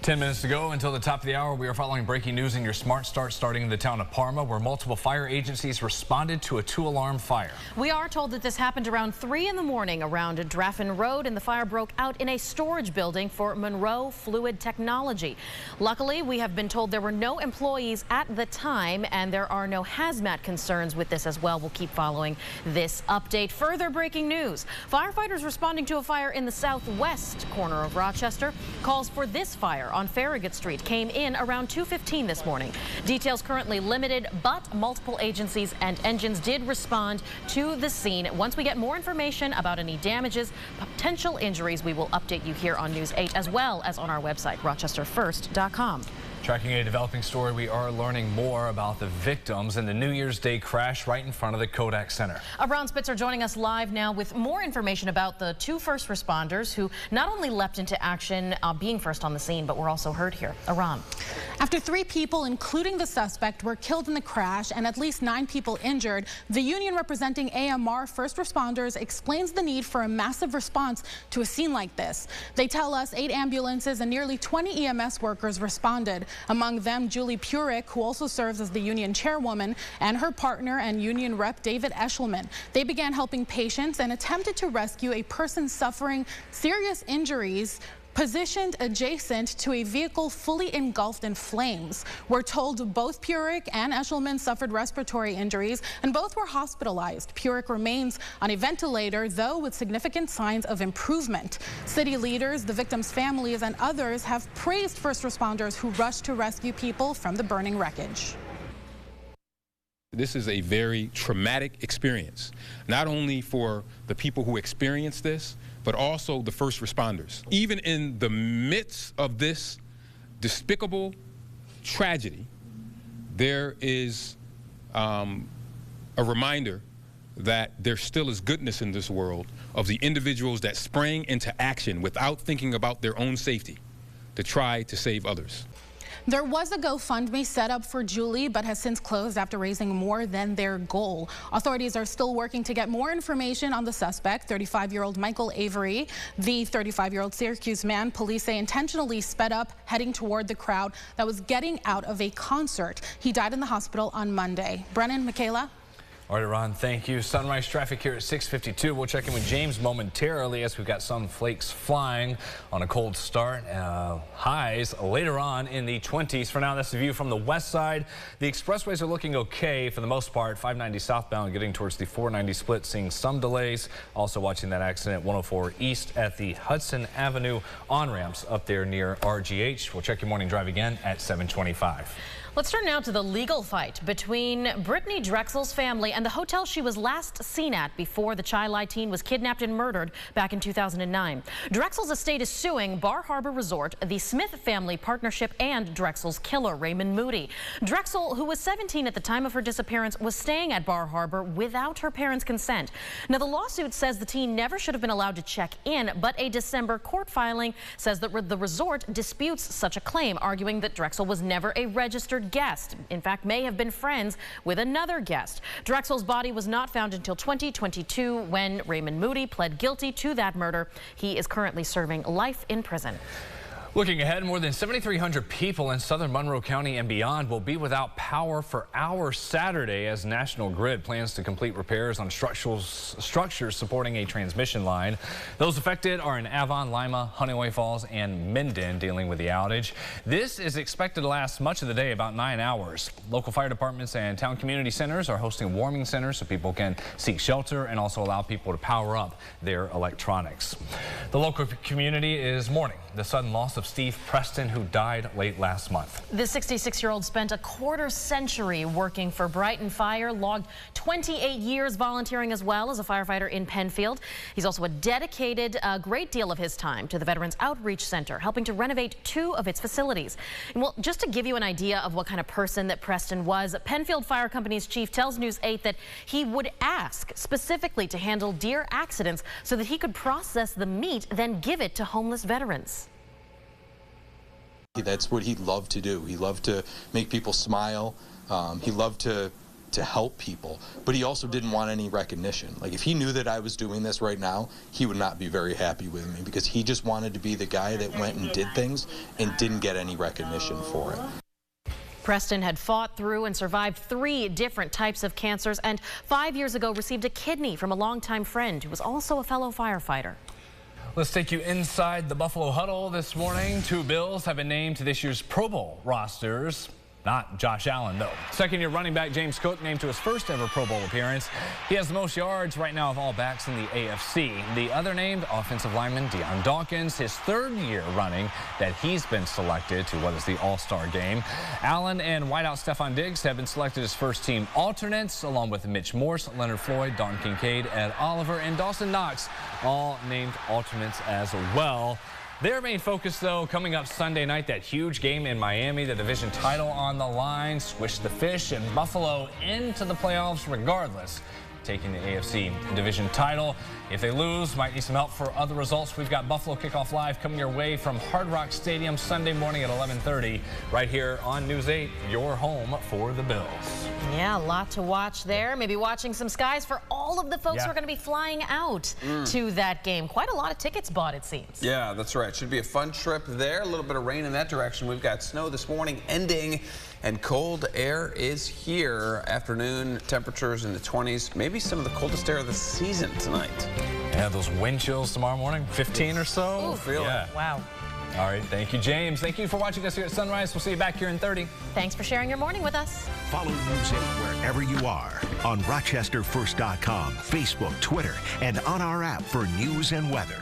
10 minutes to go until the top of the hour. We are following breaking news in your Smart Start, starting in the town of Parma, where multiple fire agencies responded to a 2-alarm fire. We are told that this happened around 3 in the morning around Draffin Road, and the fire broke out in a storage building for Monroe Fluid Technology. Luckily, we have been told there were no employees at the time, and there are no hazmat concerns with this as well. We'll keep following this update. Further breaking news. Firefighters responding to a fire in the southwest corner of Rochester. Calls for this fire on Farragut Street came in around 2:15 this morning. Details currently limited, but multiple agencies and engines did respond to the scene. Once we get more information about any damages, potential injuries, we will update you here on News 8 as well as on our website, rochesterfirst.com. Tracking a developing story, we are learning more about the victims in the New Year's Day crash right in front of the Kodak Center. Ron Spitzer joining us live now with more information about the 2 first responders who not only leapt into action being first on the scene, but were also heard here. Ron. After 3 people, including the suspect, were killed in the crash and at least 9 people injured, the union representing AMR first responders explains the need for a massive response to a scene like this. They tell us 8 ambulances and nearly 20 EMS workers responded. Among them, Julie Purick, who also serves as the union chairwoman, and her partner and union rep David Eshelman. They began helping patients and attempted to rescue a person suffering serious injuries positioned adjacent to a vehicle fully engulfed in flames. We're told both Purick and Eshelman suffered respiratory injuries, and both were hospitalized. Purick remains on a ventilator, though with significant signs of improvement. City leaders, the victims' families, and others have praised first responders who rushed to rescue people from the burning wreckage. This is a very traumatic experience, not only for the people who experienced this, but also the first responders. Even in the midst of this despicable tragedy, there is a reminder that there still is goodness in this world of the individuals that sprang into action without thinking about their own safety to try to save others. There was a GoFundMe set up for Julie, but has since closed after raising more than their goal. Authorities are still working to get more information on the suspect, 35-year-old Michael Avery. The 35-year-old Syracuse man, police say, intentionally sped up, heading toward the crowd that was getting out of a concert. He died in the hospital on Monday. Brennan, Michaela? All right, Ron, thank you. Sunrise traffic here at 6:52. We'll check in with James momentarily as we've got some flakes flying on a cold start. Highs later on in the 20s. For now, that's the view from the west side. The expressways are looking okay for the most part. 590 southbound getting towards the 490 split, seeing some delays. Also watching that accident 104 east at the Hudson Avenue on-ramps up there near RGH. We'll check your morning drive again at 7:25. Let's turn now to the legal fight between Brittany Drexel's family and the hotel she was last seen at before the Chi-Li teen was kidnapped and murdered back in 2009. Drexel's estate is suing Bar Harbor Resort, the Smith Family Partnership, and Drexel's killer, Raymond Moody. Drexel, who was 17 at the time of her disappearance, was staying at Bar Harbor without her parents' consent. Now, the lawsuit says the teen never should have been allowed to check in, but a December court filing says that the resort disputes such a claim, arguing that Drexel was never a registered guest. In fact, may have been friends with another guest. Drexel's body was not found until 2022 when Raymond Moody pled guilty to that murder. He is currently serving life in prison. Looking ahead, more than 7,300 people in southern Monroe County and beyond will be without power for hours Saturday as National Grid plans to complete repairs on structures supporting a transmission line. Those affected are in Avon, Lima, Honeyway Falls, and Minden, dealing with the outage. This is expected to last much of the day, about 9 hours. Local fire departments and town community centers are hosting warming centers so people can seek shelter and also allow people to power up their electronics. The local community is mourning the sudden loss of Steve Preston, who died late last month. The 66-year-old spent a quarter-century working for Brighton Fire, logged 28 years volunteering as well as a firefighter in Penfield. He's also dedicated a great deal of his time to the Veterans Outreach Center, helping to renovate 2 of its facilities. And well, just to give you an idea of what kind of person that Preston was, Penfield Fire Company's chief tells News 8 that he would ask specifically to handle deer accidents so that he could process the meat, then give it to homeless veterans. That's what he loved to do. He loved to make people smile. He loved to to help people, but he also didn't want any recognition. Like, if he knew that I was doing this right now, he would not be very happy with me, because he just wanted to be the guy that went and did things and didn't get any recognition for it. Preston had fought through and survived 3 different types of cancers, and 5 years ago received a kidney from a longtime friend who was also a fellow firefighter. Let's take you inside the Buffalo huddle this morning. 2 Bills have been named to this year's Pro Bowl rosters. Not Josh Allen, though. Second-year running back James Cook named to his first ever Pro Bowl appearance. He has the most yards right now of all backs in the AFC. The other named, offensive lineman Deion Dawkins, his 3rd year running that he's been selected to what is the All-Star game. Allen and wideout Stephon Diggs have been selected as first-team alternates, along with Mitch Morse, Leonard Floyd, Don Kincaid, Ed Oliver, and Dawson Knox, all named alternates as well. Their main focus, though, coming up Sunday night, that huge game in Miami, the division title on the line, swish the fish, and Buffalo into the playoffs regardless, taking the AFC division title. If they lose, might need some help for other results. We've got Buffalo Kickoff Live coming your way from Hard Rock Stadium Sunday morning at 11:30, right here on News 8, your home for the Bills. Yeah, a lot to watch there. Maybe watching some skies for all of the folks who are going to be flying out to that game. Quite a lot of tickets bought, it seems. Yeah, that's right. Should be a fun trip there. A little bit of rain in that direction. We've got snow this morning ending, and cold air is here. Afternoon temperatures in the 20s. Maybe some of the coldest air of the season tonight. Yeah, those wind chills tomorrow morning, 15 or so. Ooh, feel it. Wow. All right, thank you, James. Thank you for watching us here at Sunrise. We'll see you back here in 30. Thanks for sharing your morning with us. Follow News 8 wherever you are, on RochesterFirst.com, Facebook, Twitter, and on our app for news and weather.